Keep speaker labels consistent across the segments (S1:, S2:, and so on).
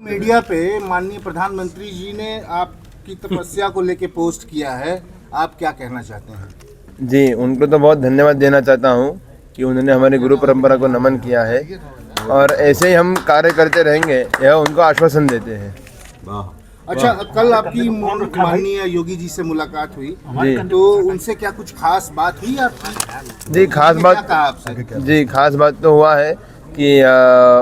S1: Media पे माननीय प्रधानमंत्री जी ने आपकी तपस्या को लेके पोस्ट किया है, आप क्या कहना चाहते हैं?
S2: जी, उनको तो बहुत धन्यवाद देना चाहता हूँ कि उन्होंने हमारी गुरु परंपरा को नमन किया है और ऐसे ही हम कार्य करते रहेंगे, यह उनको आश्वासन देते हैं।
S1: अच्छा, कल आपकी माननीय योगी जी से मुलाकात हुई
S2: जी,
S1: तो उनसे क्या कुछ खास बात हुई आपकी?
S2: जी खास
S1: क्या
S2: बात,
S1: कहा आपसे?
S2: जी खास बात तो हुआ है कि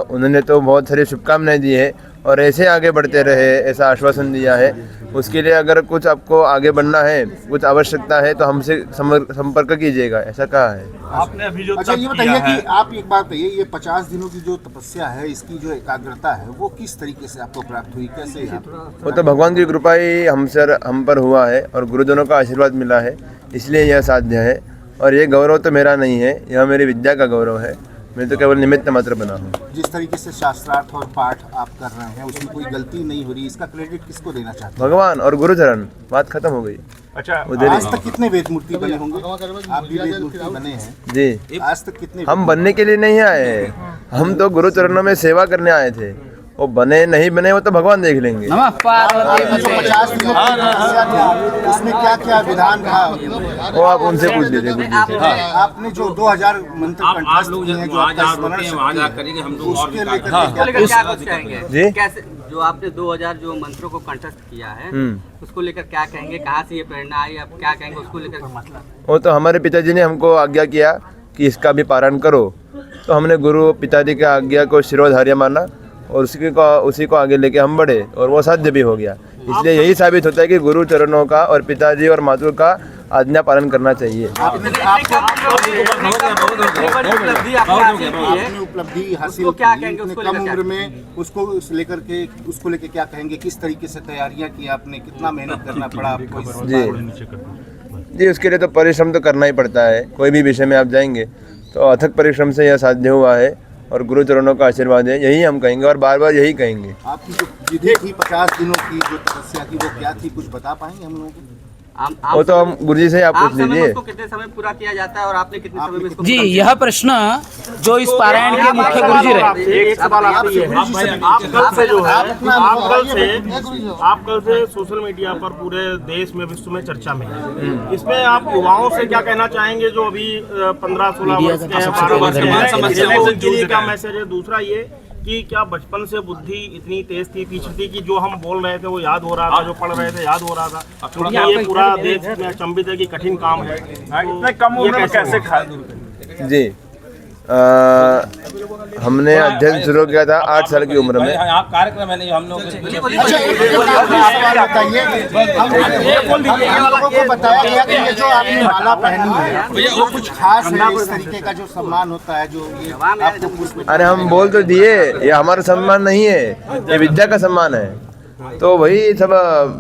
S2: उन्होंने तो बहुत सारी शुभकामनाएं दी है और ऐसे आगे बढ़ते रहे ऐसा आश्वासन दिया है। उसके लिए अगर कुछ आपको आगे बढ़ना है, कुछ आवश्यकता है तो हमसे संपर्क कीजिएगा, ऐसा कहा है।
S3: आपने अभी जो
S1: अच्छा, ये बताइए कि आप एक बात बताइए, ये 50 दिनों की जो तपस्या है, इसकी जो एकाग्रता है वो किस तरीके से आपको प्राप्त हुई, कैसे
S2: वो तो भगवान की कृपा ही हम पर हुआ है और गुरुजनों का आशीर्वाद मिला है, इसलिए यह साध्य है। और ये गौरव तो मेरा नहीं है, यह मेरी विद्या का गौरव है, मैं तो केवल निमित्त मात्र बना हूँ।
S1: जिस तरीके से शास्त्रार्थ और पाठ आप कर रहे हैं उसमें कोई गलती नहीं हो रही, इसका क्रेडिट किसको देना चाहते हैं?
S2: भगवान और गुरुचरण, बात खत्म हो गई।
S3: अच्छा,
S1: आज तक कितने वेद मूर्ति बने होंगे? आप भी वेद मूर्ति बने हैं
S2: जी,
S1: आज तक कितने?
S2: हम बनने के लिए नहीं आए हैं, हम तो गुरु चरणों में सेवा करने आए थे। वो बने नहीं बने वो तो भगवान देख लेंगे।
S1: आपने जो 50 दिनों की तपस्या थी उसमें क्या क्या विधान था
S2: वो आप उनसे पूछ लीजिए गुरु जी से।
S1: आपने जो 2000 मंत्र कंठस्थ किए हैं, जो आपका स्मरण उसके लेकर
S4: क्या कुछ कहेंगे?
S2: जी?
S4: कैसे जो आपने 2000 जो मंत्रों को कंठस्थ किया है उसको लेकर क्या कहेंगे? कहाँ से ये प्रेरणा आई, आप क्या कहेंगे उसको लेकर? मतलब
S2: वो तो हमारे पिताजी ने हमको आज्ञा किया कि इसका भी पारण करो, तो हमने गुरु पिताजी की आज्ञा को शिरोधार्य माना और उसी को आगे लेके हम बढ़े और वो साध्य भी हो गया। इसलिए यही साबित होता है कि गुरु चरणों का और पिताजी और मातृ का आज्ञा पालन करना चाहिए।
S1: आपने उपलब्धि हासिल
S4: क्या
S1: की,
S4: कहेंगे उसको
S1: कम
S4: लेकर?
S1: उम्र में उसको लेकर क्या कहेंगे? किस तरीके से तैयारियां की आपने, कितना मेहनत करना पड़ा आपको?
S2: जी, उसके लिए तो परिश्रम तो करना ही पड़ता है, कोई भी विषय में आप जाएंगे तो अथक परिश्रम से यह साध्य हुआ है और गुरु चरणों का आशीर्वाद है, यही हम कहेंगे और बार बार यही कहेंगे।
S1: आपकी जो विधि थी 50 दिनों की जो तपस्या थी वो क्या थी, कुछ बता पाएंगे हम लोगों को?
S2: वो तो हम गुरु जी से आप पूछ लीजिए।
S4: उसको कितने समय पूरा किया जाता है और आपने कितने समय में इसको?
S5: जी, यह प्रश्न जो इस पारायण के मुख्य गुरु जी रहे।
S3: एक सवाल आपसे ये है, आप कल से सोशल मीडिया पर पूरे देश में विश्व में चर्चा में है, इसमें आप युवाओं से क्या कहना चाहेंगे जो अभी 15-16 वर्ष के हैं, 12 वर्ष के हैं, उनके लिए क्या मैसेज है? दूसरा ये कि क्या बचपन से बुद्धि इतनी तेज थी, पीछे थी कि जो हम बोल रहे थे वो याद हो रहा था, जो पढ़ रहे थे याद हो रहा था, क्योंकि ये पूरा देश में अचंभित है कि कठिन काम है, इतने कम उम्र में कैसे
S2: जी, हमने अध्ययन शुरू किया था 8 साल की उम्र में।
S3: कार्यक्रम है नहीं हम लोग।
S1: अच्छा, सवाल बताइए, हम लोगों को बताया गया कि ये जो आपने माला पहनी है वो कुछ खास है, इस तरीके का जो सम्मान होता है, जो ये आपको पुष्प।
S2: अरे हम बोल तो दिए, ये हमारा सम्मान नहीं है, ये विद्या का सम्मान है, तो वही सब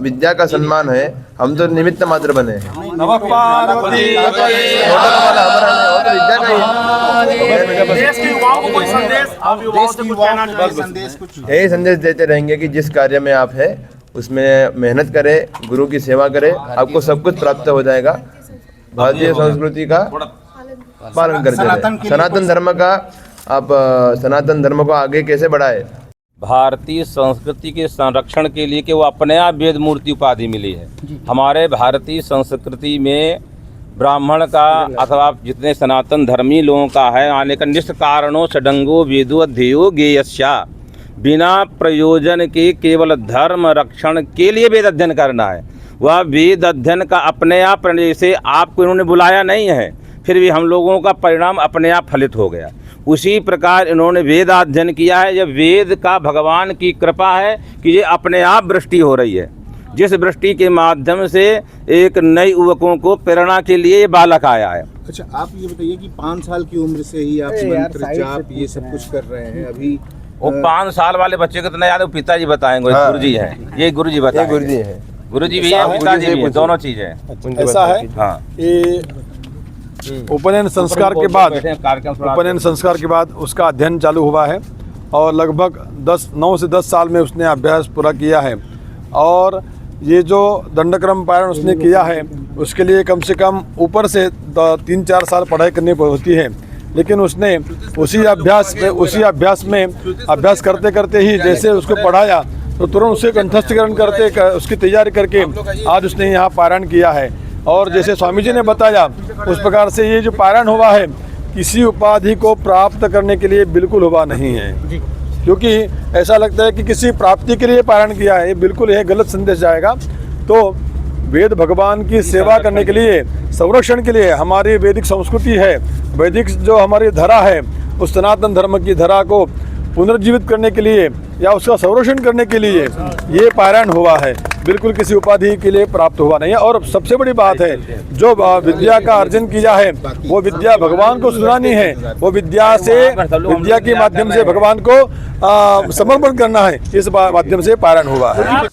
S2: विद्या का सम्मान है, हम तो निमित्त मात्र बने हैं। यही संदेश देते रहेंगे कि जिस कार्य में आप है उसमें मेहनत करें, गुरु की सेवा करें, आपको सब कुछ प्राप्त हो जाएगा। भारतीय संस्कृति का पालन करते रहें, सनातन धर्म का, आप सनातन धर्म को आगे कैसे बढ़ाए।
S6: भारतीय संस्कृति के संरक्षण के लिए कि वो अपने आप वेद मूर्ति उपाधि मिली है। हमारे भारतीय संस्कृति में ब्राह्मण का अथवा जितने सनातन धर्मी लोगों का है, आने का निष्ठ कारणों षडंगो वेदो अध्ययो ज्ञेयस्या, बिना प्रयोजन के केवल धर्म रक्षण के लिए वेद अध्ययन करना है। वह वेद अध्ययन का अपने आप, जैसे आपको इन्होंने बुलाया नहीं है फिर भी हम लोगों का परिणाम अपने आप फलित हो गया, उसी प्रकार इन्होंने वेद अध्ययन किया है। यह वेद का भगवान की कृपा है कि ये अपने आप वृष्टि हो रही है, जिस वृष्टि के माध्यम से एक नई युवकों को प्रेरणा के लिए ये बालक आया है।
S1: अच्छा, आप ये बताइए कि 5 साल की उम्र से ही आप मंत्र जाप ये सब कुछ कर रहे हैं अभी?
S6: वो 5 साल वाले बच्चे को तो नहीं याद, पिताजी बताएंगे।
S2: हाँ।
S6: गुरु जी हैं, ये गुरु जी बताएंगे।
S2: गुरु जी है,
S6: गुरु जी भी है, पिताजी भी है, दोनों चीजें हैं।
S7: ऐसा है
S6: हाँ,
S7: उपनयन संस्कार के बाद उसका अध्ययन चालू हुआ है और लगभग 9 से 10 साल में उसने अभ्यास पूरा किया है। और ये जो दंडक्रम पारायण उसने किया है उसके लिए कम से कम ऊपर से 3-4 साल पढ़ाई करनी होती है। लेकिन उसने उसी अभ्यास में अभ्यास करते करते ही जैसे उसको पढ़ाया तो तुरंत उसे कंठस्थीकरण करते उसकी तैयारी करके आज उसने यहाँ पारायण किया है। और जैसे स्वामी जी ने बताया उस प्रकार से ये जो पारायण हुआ है किसी उपाधि को प्राप्त करने के लिए बिल्कुल हुआ नहीं है, क्योंकि ऐसा लगता है कि किसी प्राप्ति के लिए पारायण किया है, ये बिल्कुल यह गलत संदेश जाएगा। तो वेद भगवान की सेवा करने के लिए, संरक्षण के लिए, हमारी वैदिक संस्कृति है, वैदिक जो हमारी धरा है उस सनातन धर्म की धरा को पुनर्जीवित करने के लिए या उसका संरक्षण करने के लिए ये पारायण हुआ है, बिल्कुल किसी उपाधि के लिए प्राप्त हुआ नहीं है। और सबसे बड़ी बात है जो विद्या का अर्जन किया है वो विद्या भगवान को सुनानी है, वो विद्या के माध्यम से भगवान को समर्पण करना है, इस माध्यम से पारायण हुआ है।